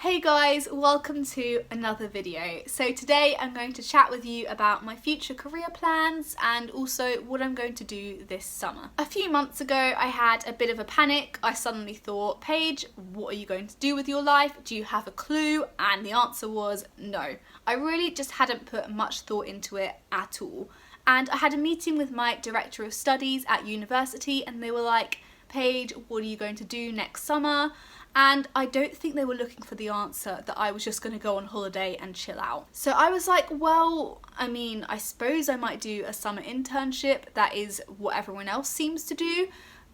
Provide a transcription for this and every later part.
Hey guys, welcome to another video. So today I'm going to chat with you about my future career plans and also what I'm going to do this summer. A few months ago I had a bit of a panic. I suddenly thought, Paige, what are you going to do with your life? Do you have a clue? And the answer was no. I really just hadn't put much thought into it at all. And I had a meeting with my director of studies at university and they were like, Paige, what are you going to do next summer? And I don't think they were looking for the answer that I was just going to go on holiday and chill out. So I was like, well, I suppose I might do a summer internship. That is what everyone else seems to do.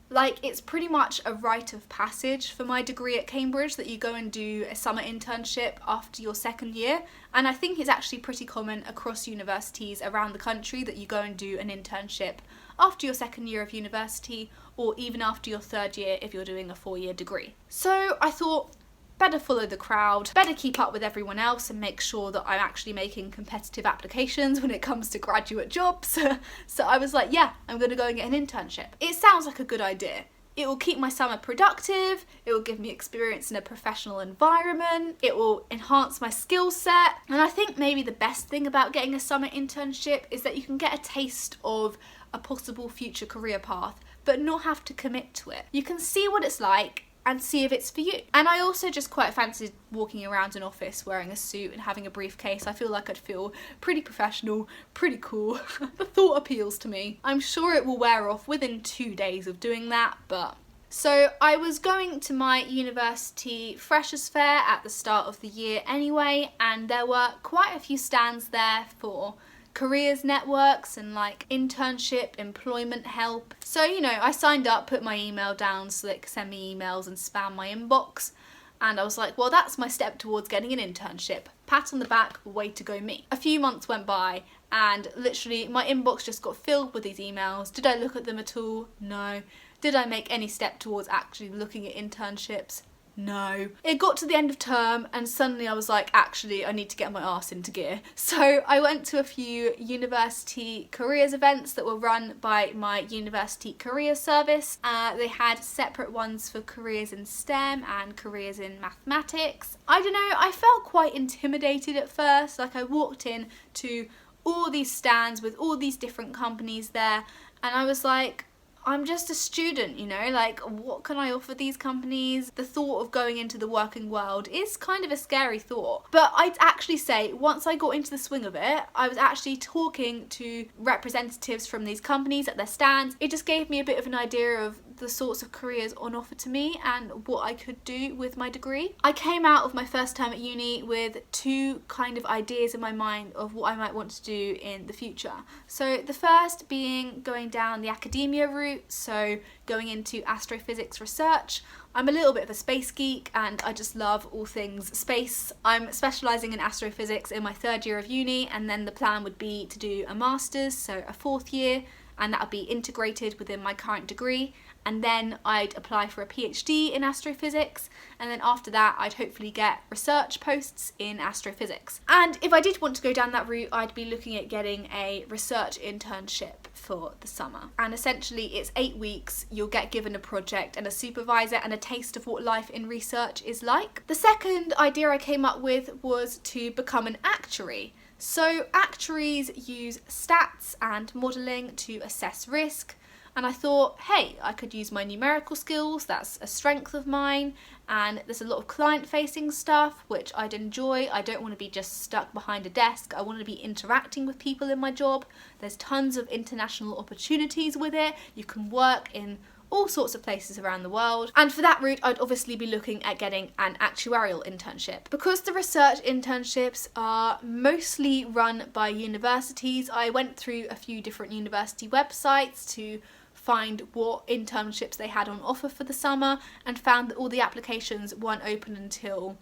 Like, it's pretty much a rite of passage for my degree at Cambridge that you go and do a summer internship after your second year. And I think it's actually pretty common across universities around the country that you go and do an internship after your second year of university or even after your third year if you're doing a 4-year degree. So I thought, better follow the crowd, better keep up with everyone else and make sure that I'm actually making competitive applications when it comes to graduate jobs. So I was like, yeah, I'm going to go and get an internship. It sounds like a good idea. It will keep my summer productive, it will give me experience in a professional environment, it will enhance my skill set, and I think maybe the best thing about getting a summer internship is that you can get a taste of a possible future career path, but not have to commit to it. You can see what it's like and see if it's for you. And I also just quite fancied walking around an office wearing a suit and having a briefcase. I feel like I'd feel pretty professional, pretty cool. The thought appeals to me. I'm sure it will wear off within 2 days of doing that, but... So I was going to my university freshers fair at the start of the year anyway, and there were quite a few stands there for careers networks and like internship, employment help. So, I signed up, put my email down so they could send me emails and spam my inbox. And I was like, well, that's my step towards getting an internship. Pat on the back, way to go me. A few months went by and literally my inbox just got filled with these emails. Did I look at them at all? No. Did I make any step towards actually looking at internships? No. It got to the end of term and suddenly I was like, actually, I need to get my arse into gear. So I went to a few university careers events that were run by my university career service. They had separate ones for careers in STEM and careers in mathematics. I don't know, I felt quite intimidated at first. Like, I walked in to all these stands with all these different companies there and I was like, I'm just a student, like, what can I offer these companies? The thought of going into the working world is kind of a scary thought. But I'd actually say once I got into the swing of it, I was actually talking to representatives from these companies at their stands. It just gave me a bit of an idea of the sorts of careers on offer to me and what I could do with my degree. I came out of my first term at uni with two kind of ideas in my mind of what I might want to do in the future. So the first being going down the academia route, so going into astrophysics research. I'm a little bit of a space geek and I just love all things space. I'm specialising in astrophysics in my third year of uni, and then the plan would be to do a master's, so a 4th year, and that would be integrated within my current degree. And then I'd apply for a PhD in astrophysics, and then after that I'd hopefully get research posts in astrophysics. And if I did want to go down that route, I'd be looking at getting a research internship for the summer. And essentially it's 8 weeks, you'll get given a project and a supervisor and a taste of what life in research is like. The second idea I came up with was to become an actuary. So actuaries use stats and modelling to assess risk. And I thought, hey, I could use my numerical skills, that's a strength of mine, and there's a lot of client-facing stuff, which I'd enjoy. I don't want to be just stuck behind a desk. I want to be interacting with people in my job. There's tons of international opportunities with it. You can work in all sorts of places around the world. And for that route, I'd obviously be looking at getting an actuarial internship. Because the research internships are mostly run by universities, I went through a few different university websites to find what internships they had on offer for the summer and found that all the applications weren't open until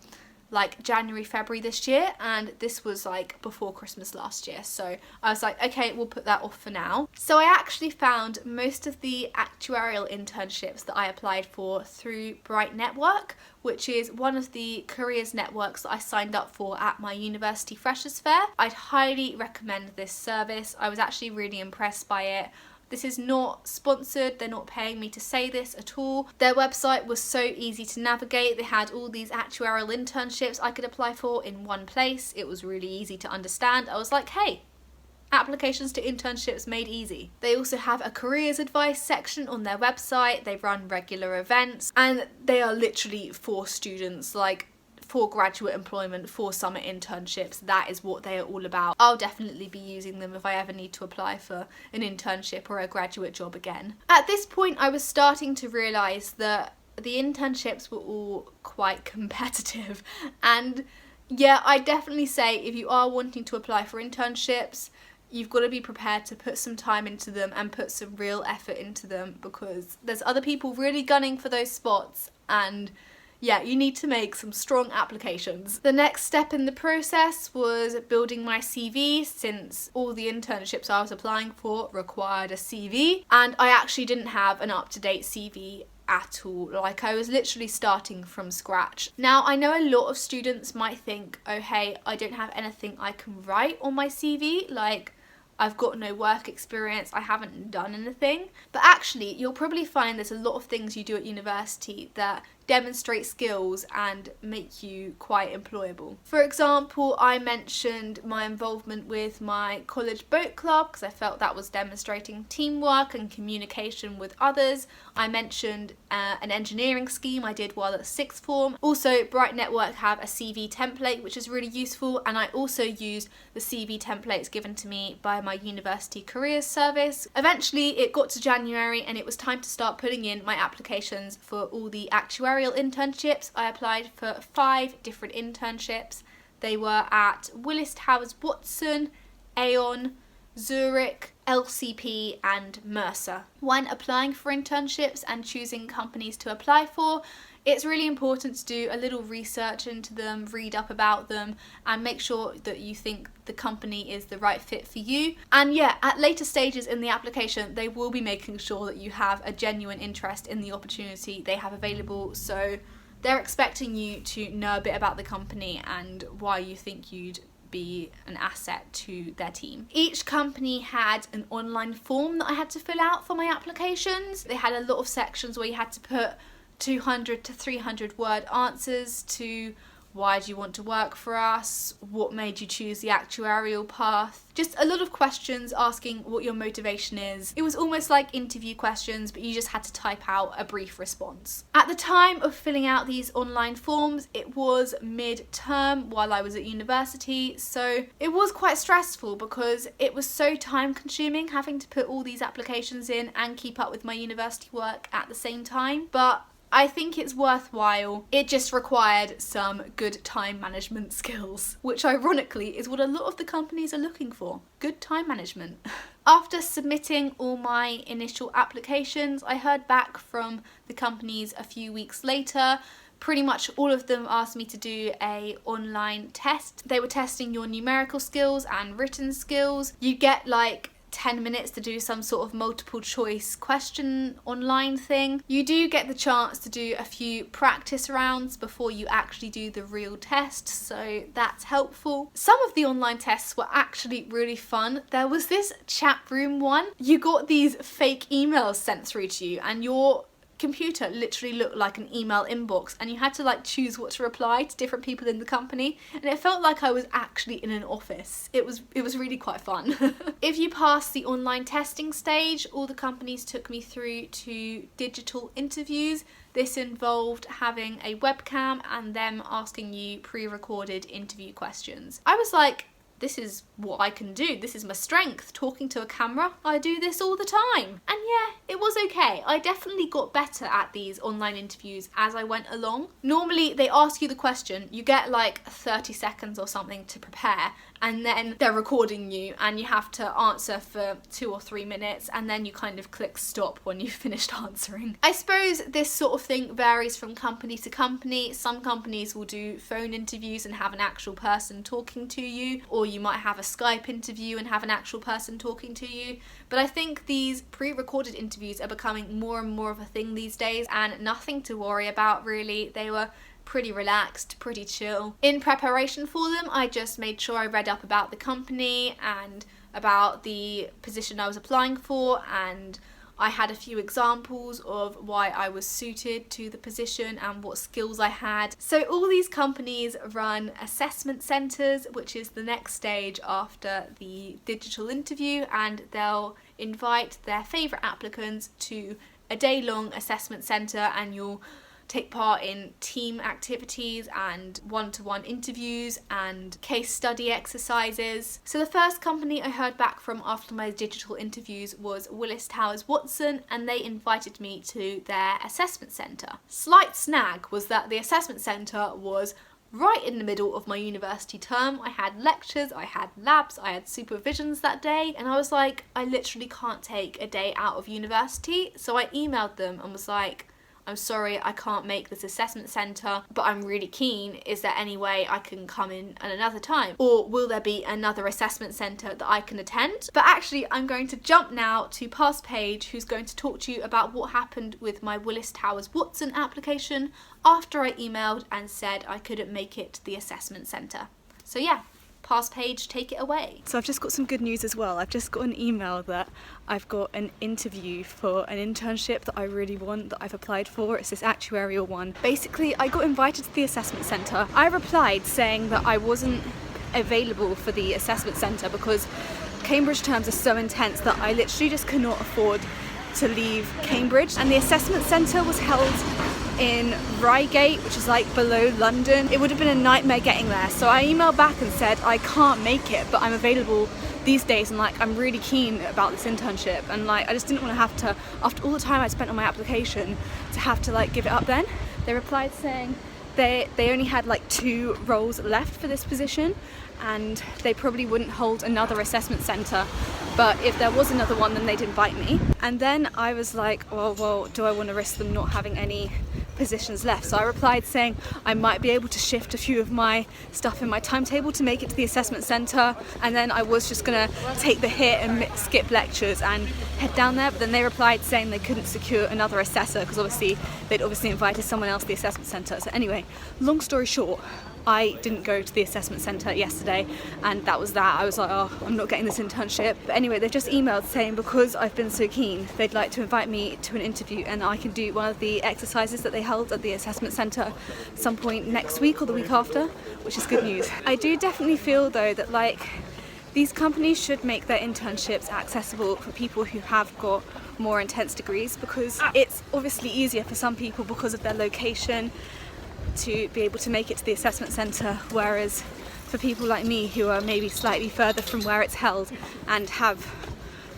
like January, February this year, and this was like before Christmas last year. So I was like, okay, we'll put that off for now. So I actually found most of the actuarial internships that I applied for through Bright Network, which is one of the careers networks that I signed up for at my university freshers fair. I'd highly recommend this service. I was actually really impressed by it. This is not sponsored, they're not paying me to say this at all. Their website was so easy to navigate. They had all these actuarial internships I could apply for in one place. It was really easy to understand. I was like, hey, applications to internships made easy. They also have a careers advice section on their website. They run regular events, and they are literally for students, like for graduate employment, for summer internships. That is what they are all about. I'll definitely be using them if I ever need to apply for an internship or a graduate job again. At this point, I was starting to realise that the internships were all quite competitive, and yeah, I definitely say if you are wanting to apply for internships, you've got to be prepared to put some time into them and put some real effort into them, because there's other people really gunning for those spots, and yeah, you need to make some strong applications. The next step in the process was building my CV, since all the internships I was applying for required a CV, and I actually didn't have an up-to-date CV at all. Like, I was literally starting from scratch. Now, I know a lot of students might think, oh hey, I don't have anything I can write on my CV, like I've got no work experience, I haven't done anything. But actually, you'll probably find there's a lot of things you do at university that demonstrate skills and make you quite employable. For example, I mentioned my involvement with my college boat club because I felt that was demonstrating teamwork and communication with others. I mentioned an engineering scheme I did while at sixth form. Also, Bright Network have a CV template which is really useful, and I also used the CV templates given to me by my university careers service. Eventually it got to January and it was time to start putting in my applications for all the actuarial internships. I applied for 5 different internships. They were at Willis Towers Watson, Aon, Zurich, LCP and Mercer. When applying for internships and choosing companies to apply for, it's really important to do a little research into them, read up about them, and make sure that you think the company is the right fit for you. And yeah, at later stages in the application, they will be making sure that you have a genuine interest in the opportunity they have available. So they're expecting you to know a bit about the company and why you think you'd be an asset to their team. Each company had an online form that I had to fill out for my applications. They had a lot of sections where you had to put 200 to 300 word answers to why do you want to work for us, what made you choose the actuarial path, just a lot of questions asking what your motivation is. It was almost like interview questions, but you just had to type out a brief response. At the time of filling out these online forms, it was mid-term while I was at university, so it was quite stressful because it was so time consuming having to put all these applications in and keep up with my university work at the same time, but I think it's worthwhile. It just required some good time management skills, which ironically is what a lot of the companies are looking for. Good time management. After submitting all my initial applications, I heard back from the companies a few weeks later. Pretty much all of them asked me to do an online test. They were testing your numerical skills and written skills. You get like 10 minutes to do some sort of multiple choice question online thing. You do get the chance to do a few practice rounds before you actually do the real test, so that's helpful. Some of the online tests were actually really fun. There was this chat room one. You got these fake emails sent through to you and your computer literally looked like an email inbox, and you had to like choose what to reply to different people in the company, and it felt like I was actually in an office. It was really quite fun. If you pass the online testing stage, all the companies took me through to digital interviews. This involved having a webcam and them asking you pre-recorded interview questions. I was like, this is what I can do. This is my strength, talking to a camera. I do this all the time. And yeah, it was okay. I definitely got better at these online interviews as I went along. Normally they ask you the question, you get like 30 seconds or something to prepare, and then they're recording you and you have to answer for 2 or 3 minutes, and then you kind of click stop when you've finished answering. I suppose this sort of thing varies from company to company. Some companies will do phone interviews and have an actual person talking to you, or you might have a Skype interview and have an actual person talking to you. But I think these pre-recorded interviews are becoming more and more of a thing these days, and nothing to worry about really. They were pretty relaxed, pretty chill. In preparation for them, I just made sure I read up about the company and about the position I was applying for, and I had a few examples of why I was suited to the position and what skills I had. So all these companies run assessment centres, which is the next stage after the digital interview, and they'll invite their favourite applicants to a day-long assessment centre, and you'll take part in team activities and one-to-one interviews and case study exercises. So the first company I heard back from after my digital interviews was Willis Towers Watson, and they invited me to their assessment centre. Slight snag was that the assessment centre was right in the middle of my university term. I had lectures, I had labs, I had supervisions that day, and I was like, I literally can't take a day out of university. So I emailed them and was like, I'm sorry, I can't make this assessment centre, but I'm really keen. Is there any way I can come in at another time? Or will there be another assessment centre that I can attend? But actually, I'm going to jump now to past Paige, who's going to talk to you about what happened with my Willis Towers Watson application after I emailed and said I couldn't make it to the assessment centre. So yeah. Past Paige, take it away. So I've just got some good news as well. I've just got an email that I've got an interview for an internship that I really want, that I've applied for. It's this actuarial one. Basically, I got invited to the assessment centre. I replied saying that I wasn't available for the assessment centre because Cambridge terms are so intense that I literally just could not afford to leave Cambridge. And the assessment centre was held in Reigate, which is like below London. It would have been a nightmare getting there. So I emailed back and said, I can't make it, but I'm available these days, and like I'm really keen about this internship, and like I just didn't want to have to, after all the time I spent on my application, to have to like give it up then. They replied saying they only had like 2 roles left for this position, and they probably wouldn't hold another assessment centre, but if there was another one then they'd invite me. And then I was like, well, do I want to risk them not having any positions left? So I replied saying I might be able to shift a few of my stuff in my timetable to make it to the assessment centre, and then I was just gonna take the hit and skip lectures and head down there. But then they replied saying they couldn't secure another assessor because they'd obviously invited someone else to the assessment centre. So anyway, long story short, I didn't go to the assessment centre yesterday, and that was that. I was like, oh, I'm not getting this internship. But anyway, they've just emailed saying because I've been so keen, they'd like to invite me to an interview, and I can do one of the exercises that they held at the assessment centre some point next week or the week after, which is good news. I do definitely feel though that like these companies should make their internships accessible for people who have got more intense degrees, because it's obviously easier for some people because of their location to be able to make it to the assessment centre, whereas for people like me who are maybe slightly further from where it's held and have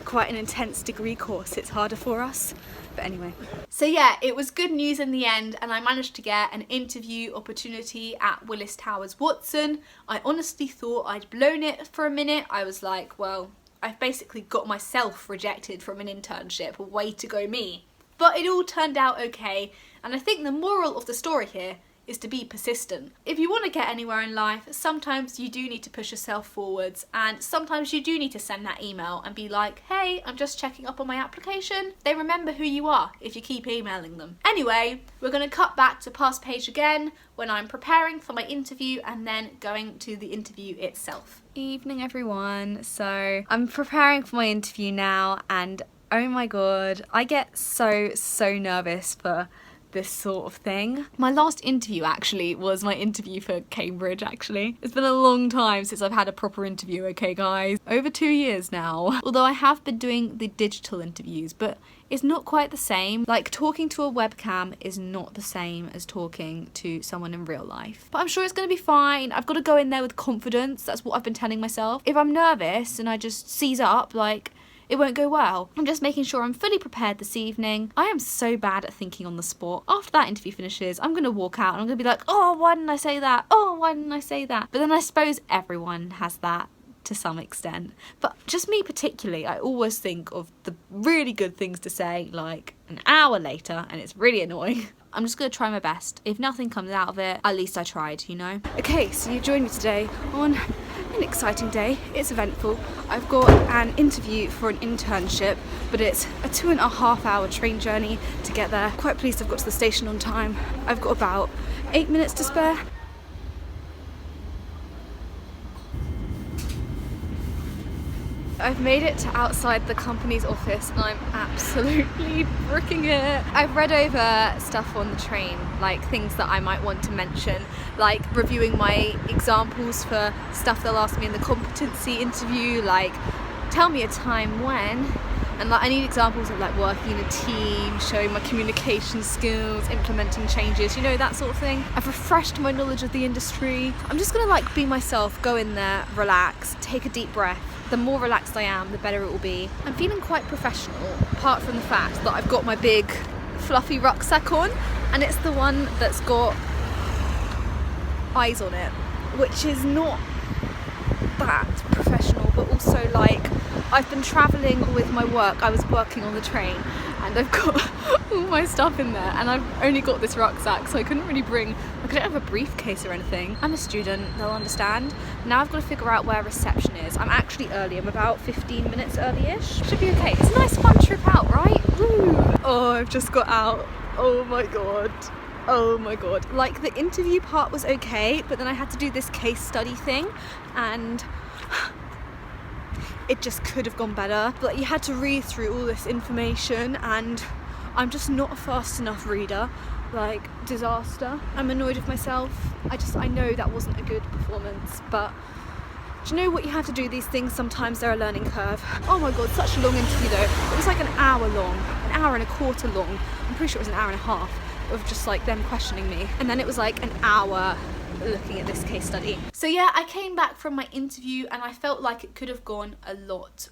quite an intense degree course, it's harder for us. But anyway. So yeah, it was good news in the end, and I managed to get an interview opportunity at Willis Towers Watson. I honestly thought I'd blown it for a minute. I was like, well, I've basically got myself rejected from an internship, way to go me. But it all turned out okay, and I think the moral of the story here is to be persistent. If you want to get anywhere in life, sometimes you do need to push yourself forwards, and sometimes you do need to send that email and be like, hey, I'm just checking up on my application. They remember who you are if you keep emailing them. Anyway, we're going to cut back to past Paige again when I'm preparing for my interview and then going to the interview itself. Evening everyone. So I'm preparing for my interview now, and oh my god, I get so nervous for this sort of thing. My last interview actually was my interview for Cambridge actually. It's been a long time since I've had a proper interview, okay guys? Over 2 years now. Although I have been doing the digital interviews, but it's not quite the same. Like, talking to a webcam is not the same as talking to someone in real life. But I'm sure it's gonna be fine. I've got to go in there with confidence. That's what I've been telling myself. If I'm nervous and I just seize up, like, it won't go well. I'm just making sure I'm fully prepared this evening. I am so bad at thinking on the spot. After that interview finishes, I'm gonna walk out and I'm gonna be like, oh, why didn't I say that? Oh, why didn't I say that? But then I suppose everyone has that to some extent. But just me particularly, I always think of the really good things to say like an hour later, and it's really annoying. I'm just gonna try my best. If nothing comes out of it, at least I tried, you know? Okay, so you joined me today on an exciting day. It's eventful. I've got an interview for an internship, but it's a 2.5 hour train journey to get there. Quite pleased I've got to the station on time. I've got about 8 minutes to spare. I've made it to outside the company's office and I'm absolutely bricking it. I've read over stuff on the train, like things that I might want to mention, like reviewing my examples for stuff they'll ask me in the competency interview, like tell me a time when. And like I need examples of like working in a team, showing my communication skills, implementing changes, you know, that sort of thing. I've refreshed my knowledge of the industry. I'm just gonna like be myself, go in there, relax, take a deep breath. The more relaxed I am, the better it will be. I'm feeling quite professional, apart from the fact that I've got my big fluffy rucksack on, and it's the one that's got eyes on it, which is not that professional, but also like I've been travelling with my work. I was working on the train and I've got all my stuff in there, and I've only got this rucksack, so I couldn't really bring, I don't have a briefcase or anything. I'm a student, they'll understand. Now I've got to figure out where reception is. I'm actually early, I'm about 15 minutes early-ish. Should be okay. It's a nice fun trip out, right? Woo! Oh, I've just got out. Oh my god. Oh my god. Like the interview part was okay, but then I had to do this case study thing and it just could have gone better. But you had to read through all this information and I'm just not a fast enough reader. Like, disaster. I'm annoyed with myself. I know that wasn't a good performance, but do you know what, you have to do these things, sometimes they're a learning curve. Oh my god, such a long interview though. It was like an hour long, an hour and a quarter long. I'm pretty sure it was an hour and a half of just like them questioning me. And then it was like an hour looking at this case study. So yeah, I came back from my interview and I felt like it could have gone a lot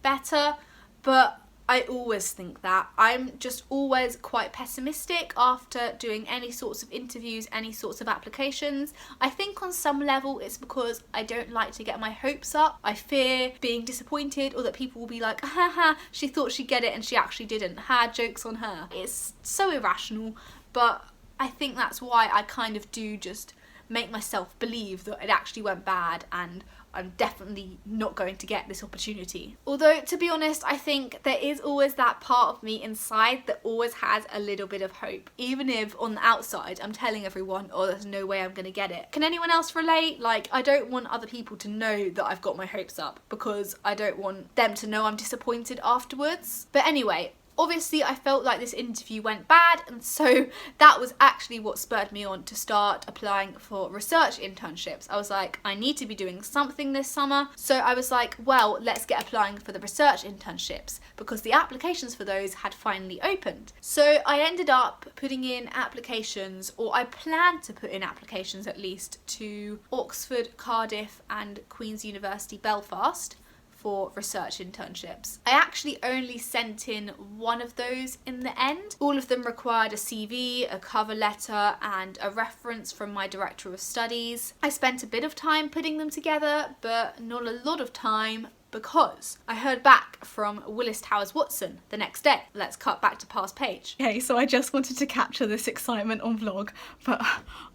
better, but I always think that. I'm just always quite pessimistic after doing any sorts of interviews, any sorts of applications. I think on some level it's because I don't like to get my hopes up. I fear being disappointed, or that people will be like, haha, she thought she'd get it and she actually didn't. Joke's on her. It's so irrational, but I think that's why I kind of do just make myself believe that it actually went bad and I'm definitely not going to get this opportunity. Although, to be honest, I think there is always that part of me inside that always has a little bit of hope. Even if on the outside I'm telling everyone, oh, there's no way I'm gonna get it. Can anyone else relate? Like, I don't want other people to know that I've got my hopes up because I don't want them to know I'm disappointed afterwards. But anyway, obviously I felt like this interview went bad, and so that was actually what spurred me on to start applying for research internships. I was like, I need to be doing something this summer, so I was like, well, let's get applying for the research internships, because the applications for those had finally opened. So I ended up putting in applications, or I planned to put in applications at least, to Oxford, Cardiff and Queen's University Belfast for research internships. I actually only sent in one of those in the end. All of them required a CV, a cover letter and a reference from my director of studies. I spent a bit of time putting them together, but not a lot of time, because I heard back from Willis Towers Watson the next day. Let's cut back to past Paige. Okay, so I just wanted to capture this excitement on vlog, but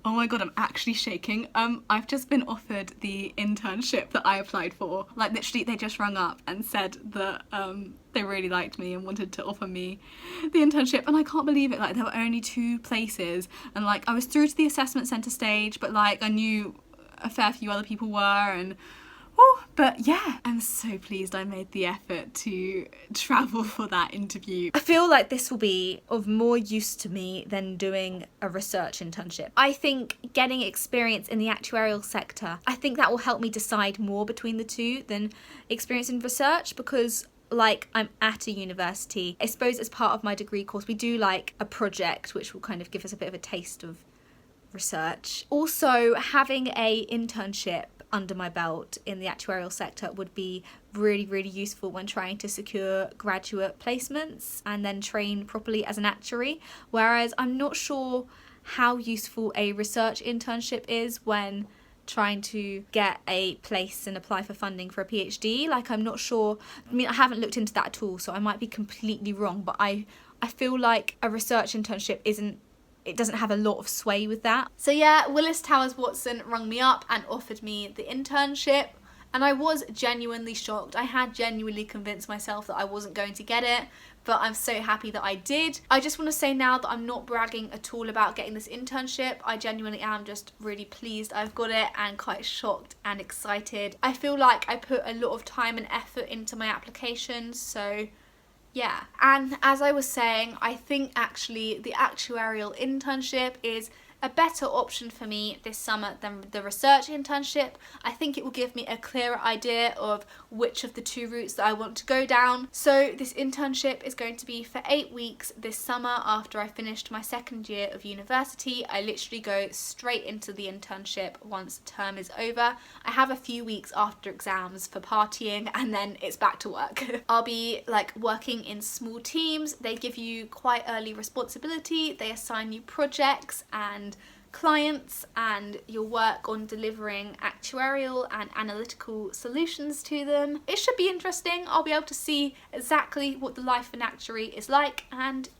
oh my god, I'm actually shaking. I've just been offered the internship that I applied for. Like, literally, they just rung up and said that they really liked me and wanted to offer me the internship, and I can't believe it. Like, there were only 2 places, and like I was through to the assessment centre stage, but like I knew a fair few other people were, and oh, but yeah, I'm so pleased I made the effort to travel for that interview. I feel like this will be of more use to me than doing a research internship. I think getting experience in the actuarial sector, I think that will help me decide more between the two than experience in research, because like, I'm at a university. I suppose as part of my degree course we do like a project which will kind of give us a bit of a taste of research. Also, having a internship under my belt in the actuarial sector would be really useful when trying to secure graduate placements and then train properly as an actuary, whereas I'm not sure how useful a research internship is when trying to get a place and apply for funding for a PhD. Like, I'm not sure, I mean, I haven't looked into that at all, so I might be completely wrong, but I feel like a research internship it doesn't have a lot of sway with that. So yeah, Willis Towers Watson rung me up and offered me the internship, and I was genuinely shocked. I had genuinely convinced myself that I wasn't going to get it, but I'm so happy that I did. I just want to say now that I'm not bragging at all about getting this internship. I genuinely am just really pleased I've got it and quite shocked and excited. I feel like I put a lot of time and effort into my applications, so yeah. And as I was saying, I think actually the actuarial internship is a better option for me this summer than the research internship. I think it will give me a clearer idea of which of the two routes that I want to go down. So this internship is going to be for 8 weeks this summer after I finished my second year of university. I literally go straight into the internship once term is over. I have a few weeks after exams for partying and then it's back to work. I'll be like working in small teams. They give you quite early responsibility. They assign you projects and clients, and you'll work on delivering actuarial and analytical solutions to them. It should be interesting. I'll be able to see exactly what the life of an actuary is like and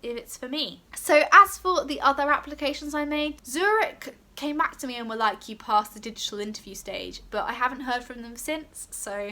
if it's for me. So as for the other applications I made, Zurich came back to me and were like, you passed the digital interview stage, but I haven't heard from them since, so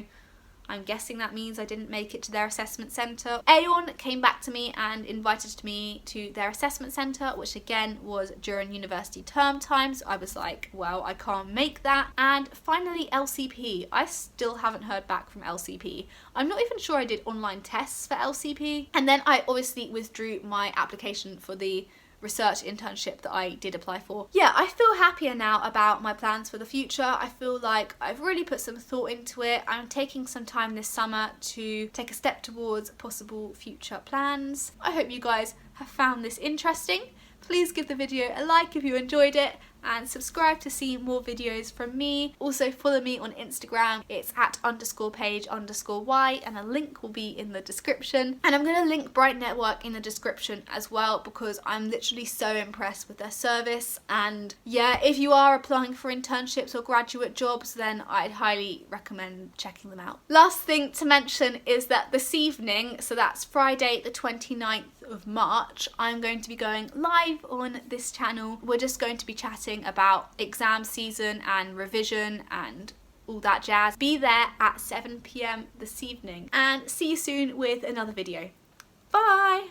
I'm guessing that means I didn't make it to their assessment centre. Aon came back to me and invited me to their assessment centre, which again was during university term time, so I was like, well, I can't make that. And finally LCP. I still haven't heard back from LCP. I'm not even sure I did online tests for LCP. And then I obviously withdrew my application for the research internship that I did apply for. Yeah, I feel happier now about my plans for the future. I feel like I've really put some thought into it. I'm taking some time this summer to take a step towards possible future plans. I hope you guys have found this interesting. Please give the video a like if you enjoyed it and subscribe to see more videos from me. Also follow me on Instagram. It's @_Paige_Y and a link will be in the description. And I'm going to link Bright Network in the description as well because I'm literally so impressed with their service. And yeah, if you are applying for internships or graduate jobs, then I'd highly recommend checking them out. Last thing to mention is that this evening, so that's Friday the 29th of March, I'm going to be going live on this channel. We're just going to be chatting about exam season and revision and all that jazz. Be there at 7 PM this evening and see you soon with another video. Bye!